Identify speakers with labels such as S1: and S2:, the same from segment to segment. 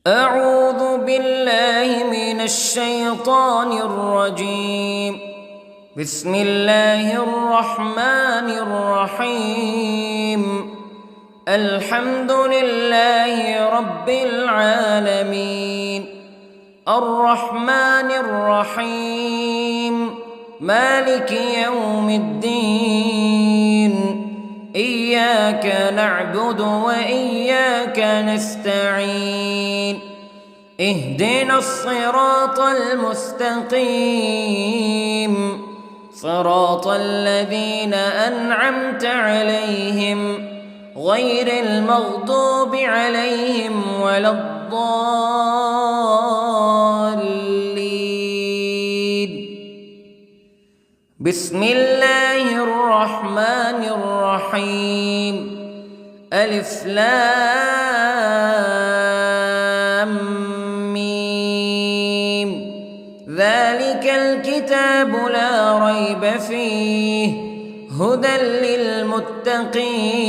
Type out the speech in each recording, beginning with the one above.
S1: أعوذ بالله من الشيطان الرجيم. بسم الله الرحمن الرحيم. الحمد لله رب العالمين، الرحمن الرحيم، مالك يوم الدين. إياك نعبد وإياك نستعين. اهدنا الصراط المستقيم، صراط الذين أنعمت عليهم غير المغضوب عليهم ولا الضالين. بسم الله الرحمن الرحيم. ألف لام ميم. ذلك الكتاب لا ريب فيه هدى للمتقين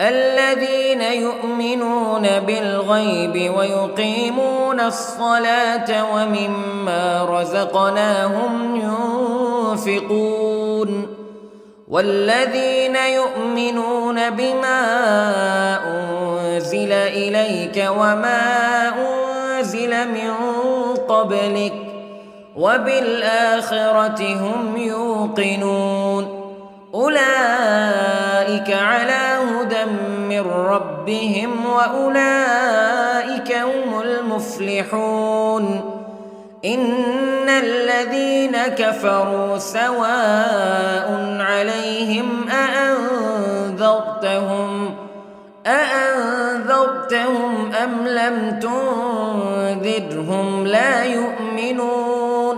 S1: الذين يؤمنون بالغيب ويقيمون الصلاة ومما رزقناهم ينفقون والذين يؤمنون بما أنزل إليك وما أنزل من قبلك وبالآخرة هم يوقنون. أولئك على هدى من ربهم وأولئك هم المفلحون. إن الذين كفروا سواء عليهم أأنذرتهم أم لم تنذرهم لا يؤمنون.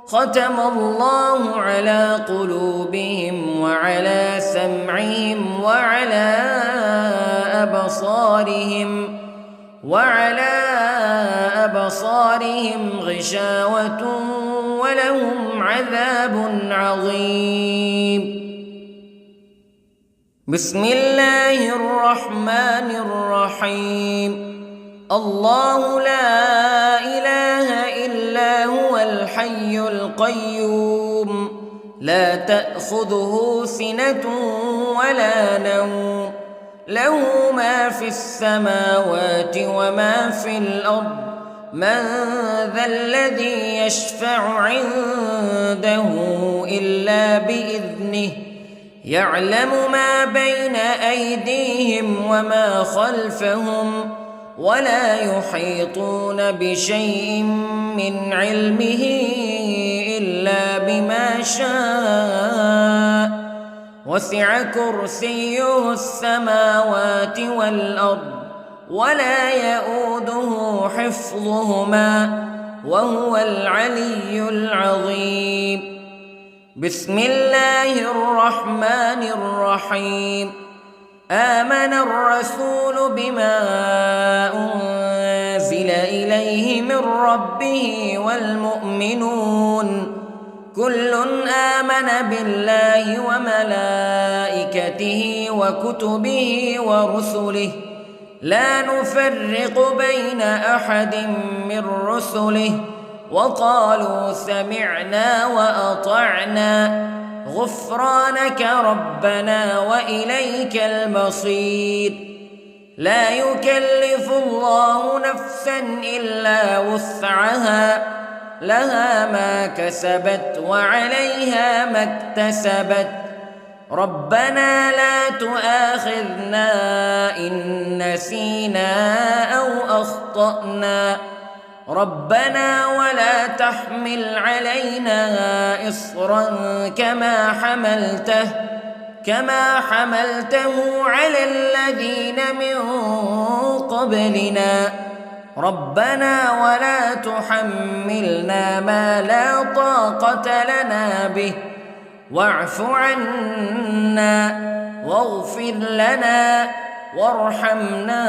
S1: ختم الله على قلوبهم وعلى سمعهم وعلى أبصارهم غشاوة ولهم عذاب عظيم. بسم الله الرحمن الرحيم. الله لا إله إلا هو الحي القيوم لا تأخذه سنة ولا نوم له ما في السماوات وما في الأرض. من ذا الذي يشفع عنده إلا بإذنه يعلم ما بين أيديهم وما خلفهم ولا يحيطون بشيء من علمه إلا بما شاء. وسع كرسيه السماوات والأرض ولا يؤوده حفظهما وهو العلي العظيم. بسم الله الرحمن الرحيم. آمن الرسول بما أنزل إليه من ربه والمؤمنون كل آمن بالله وملائكته وكتبه ورسله لا نفرق بين أحد من رسله وقالوا سمعنا وأطعنا غفرانك ربنا وإليك المصير. لا يكلف الله نفسا إلا وسعها لها ما كسبت وعليها ما اكتسبت. ربنا لا تؤاخذنا إن نسينا أو أخطأنا ربنا ولا تحمل علينا إصرا كما حملته على الذين من قبلنا ربنا ولا تحملنا ما لا طاقة لنا به واعف عنا واغفر لنا وارحمنا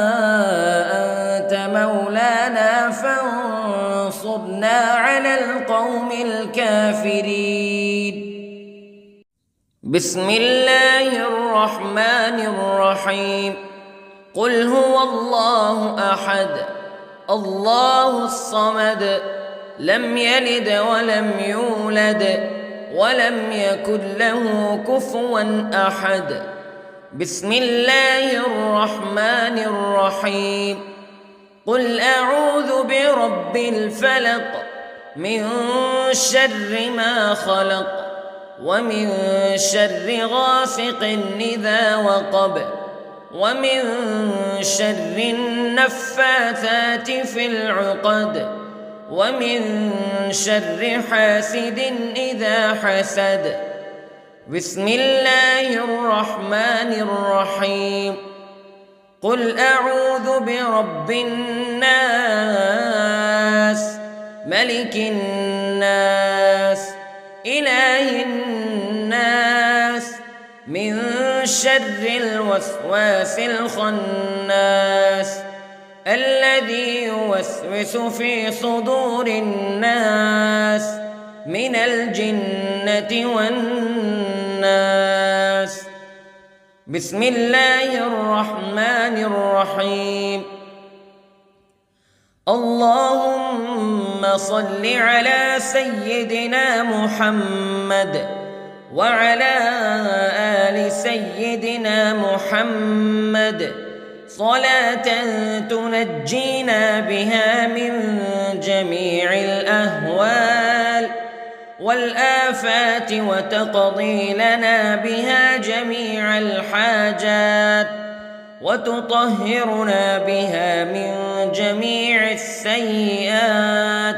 S1: أنت مولانا فانصرنا على القوم الكافرين. بسم الله الرحمن الرحيم. قل هو الله أحد الله الصمد لم يلد ولم يولد ولم يكن له كفوا أحد. بسم الله الرحمن الرحيم. قل أعوذ برب الفلق من شر ما خلق ومن شر غاسق إذا وقب ومن شر النفاثات في العقد ومن شر حاسد إذا حسد. بسم الله الرحمن الرحيم. قل أعوذ برب الناس ملك الناس إله الناس من شر الوسواس الخناس الذي يوسوس في صدور الناس من الجنة والناس. بسم الله الرحمن الرحيم. اللهم صل على سيدنا محمد وعلى آل سيدنا محمد صلاة تنجينا بها من جميع الأهوال والآفات وتقضي لنا بها جميع الحاجات وتطهرنا بها من جميع السيئات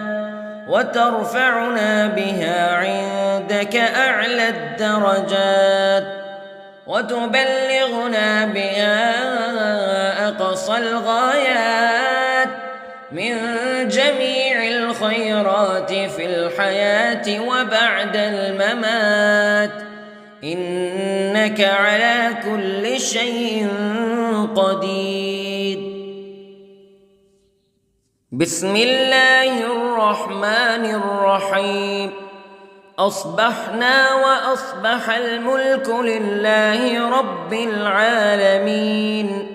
S1: وترفعنا بها عندك أعلى الدرجات وتبلغنا بها أقصى الغايات من جميع الخيرات في الحياة وبعد الممات إنك على كل شيء قدير. بسم الله الرحمن الرحيم. أصبحنا وأصبح الملك لله رب العالمين.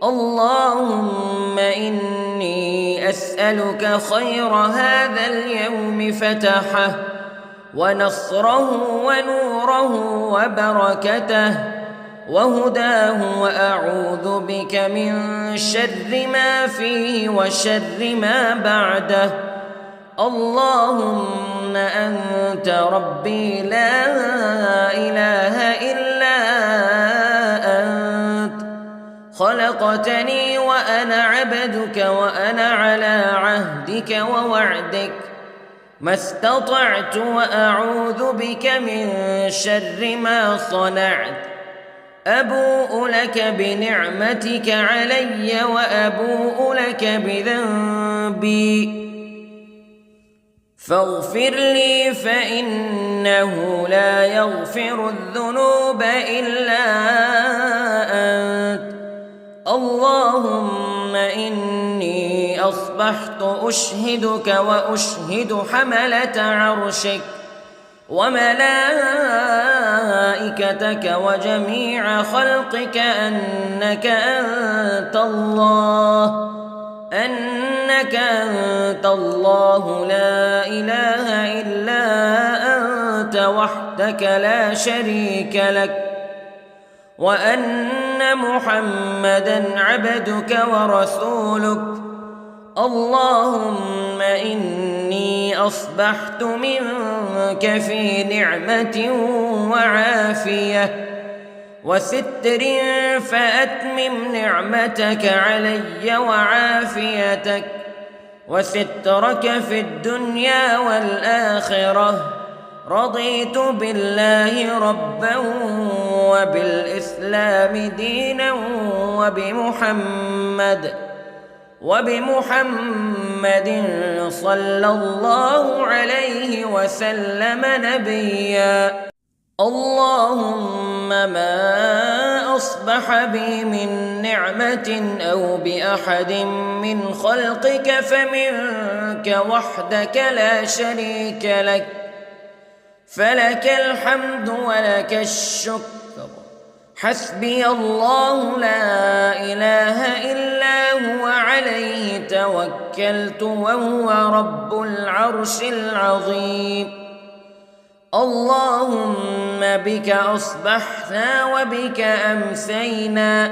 S1: اللهم إني أسألك خير هذا اليوم فتحه ونصره ونوره وبركته وهداه وأعوذ بك من شر ما فيه وشر ما بعده. اللهم أنت ربي لا إله إلا أنت خلقتني وأنا عبدك وأنا على عهدك ووعدك ما استطعت وأعوذ بك من شر ما صنعت. أبوء لك بنعمتك علي وأبوء لك بذنبي فاغفر لي فإنه لا يغفر الذنوب إلا أنت. اللهم إني أصبحت أشهدك وأشهد حملة عرشك وملائكتك وجميع خلقك أنك أنت الله لا إله إلا أنت وحدك لا شريك لك وأن محمدًا عبدك ورسولك. اللهم إني أصبحت منك في نعمة وعافية وستر فأتمم نعمتك علي وعافيتك وسترك في الدنيا والآخرة. رضيت بالله ربا وبالإسلام دينا وبمحمد صلى الله عليه وسلم نبيا. اللهم ما أصبح بي من نعمة أو بأحد من خلقك فمنك وحدك لا شريك لك فلك الحمد ولك الشكر حسبي الله لا إله إلا هو عليه توكلت وهو رب العرش العظيم. اللهم بك أصبحنا وبك أمسينا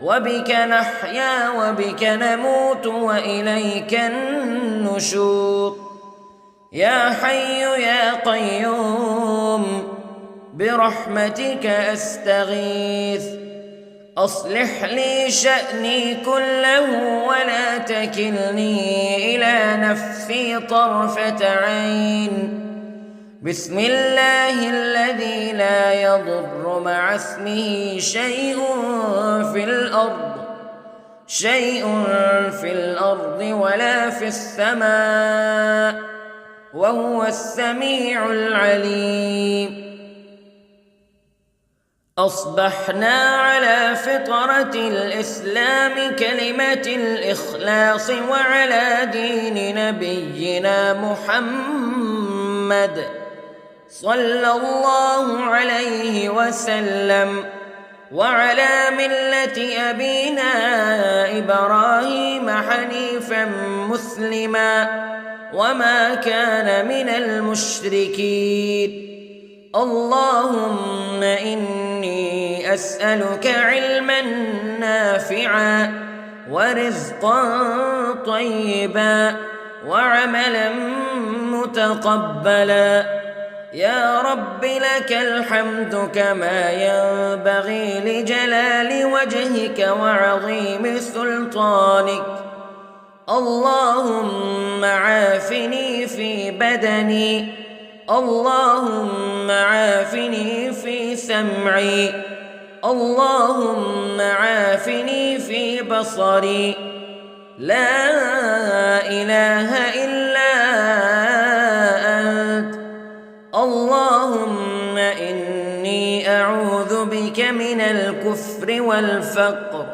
S1: وبك نحيا وبك نموت وإليك النشور. يا حي يا قيوم برحمتك أستغيث، أصلح لي شأني كله ولا تكلني إلى نفسي طرفة عين. بسم الله الذي لا يضر مع اسمه شيء في الأرض ولا في السماء وهو السميع العليم. أصبحنا على فطرة الإسلام كلمة الإخلاص وعلى دين نبينا محمد صلى الله عليه وسلم وعلى ملة أبينا إبراهيم حنيفا مسلما وما كان من المشركين. اللهم إني أسألك علما نافعا ورزقا طيبا وعملا متقبلا. يا رب لك الحمد كما ينبغي لجلال وجهك وعظيم سلطانك. اللهم عافني في بدني، اللهم عافني في سمعي، اللهم عافني في بصري. لا إله إلا أنت. اللهم إني أعوذ بك من الكفر والفقر.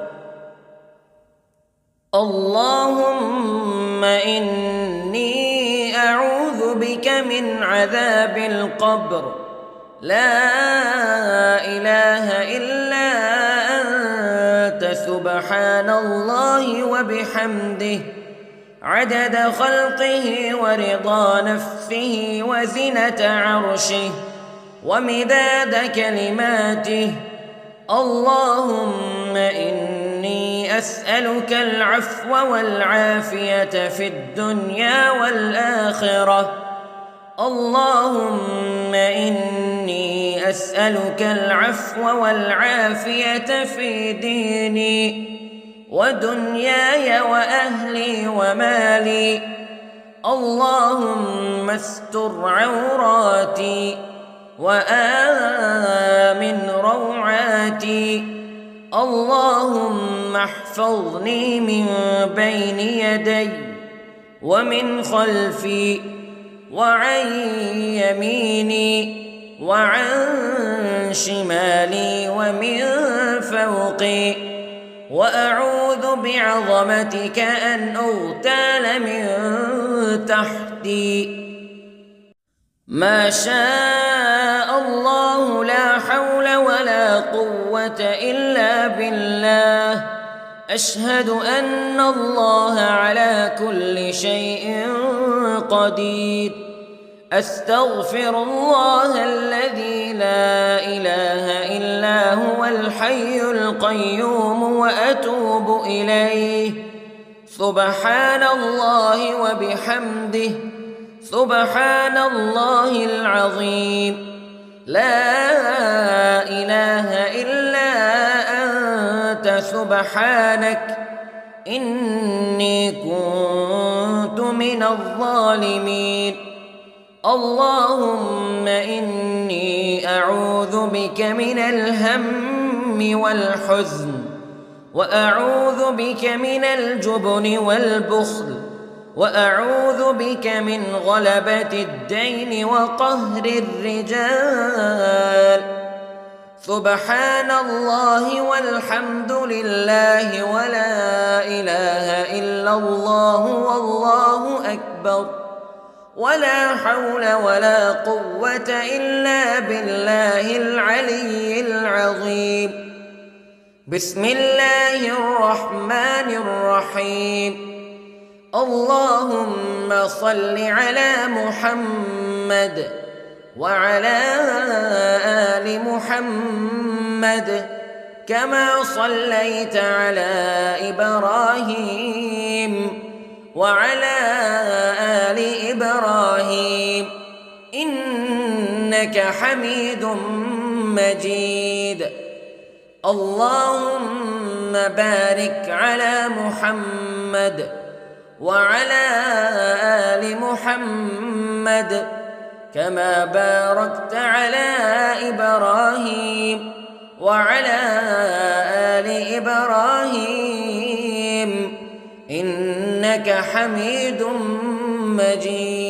S1: اللهم إني أعوذ بك من عذاب القبر. لا إله إلا أنت سبحان الله وبحمده عدد خلقه ورضا نفسه وزنة عرشه ومداد كلماته. اللهم إني أسألك العفو والعافية في الدنيا والآخرة. اللهم إني أسألك العفو والعافية في ديني ودنياي وأهلي ومالي. اللهم استر عوراتي وآمن روعاتي. اللهم احفظني من بين يدي ومن خلفي وعن يميني وعن شمالي ومن فوقي، وأعوذ بعظمتك أن أغتال من تحتي. ما شاء الله لا حول ولا قوة إلا بالله. أشهد أن الله على كل شيء قدير. أستغفر الله الذي لا إله إلا هو الحي القيوم وأتوب إليه. سبحان الله وبحمده سبحان الله العظيم. لا إله إلا أنت سبحانك إني كنت من الظالمين. اللهم إني أعوذ بك من الهم والحزن، وأعوذ بك من الجبن والبخل، وأعوذ بك من غلبة الدين وقهر الرجال. سبحان الله والحمد لله ولا إله إلا الله والله أكبر. ولا حول ولا قوة إلا بالله العلي العظيم. بسم الله الرحمن الرحيم. اللهم صل على محمد وعلى آل محمد كما صليت على إبراهيم وعلى آل إبراهيم إنك حميد مجيد. اللهم بارك على محمد وعلى آل محمد كما باركت على إبراهيم وعلى آل إبراهيم إنك حميد مجيد.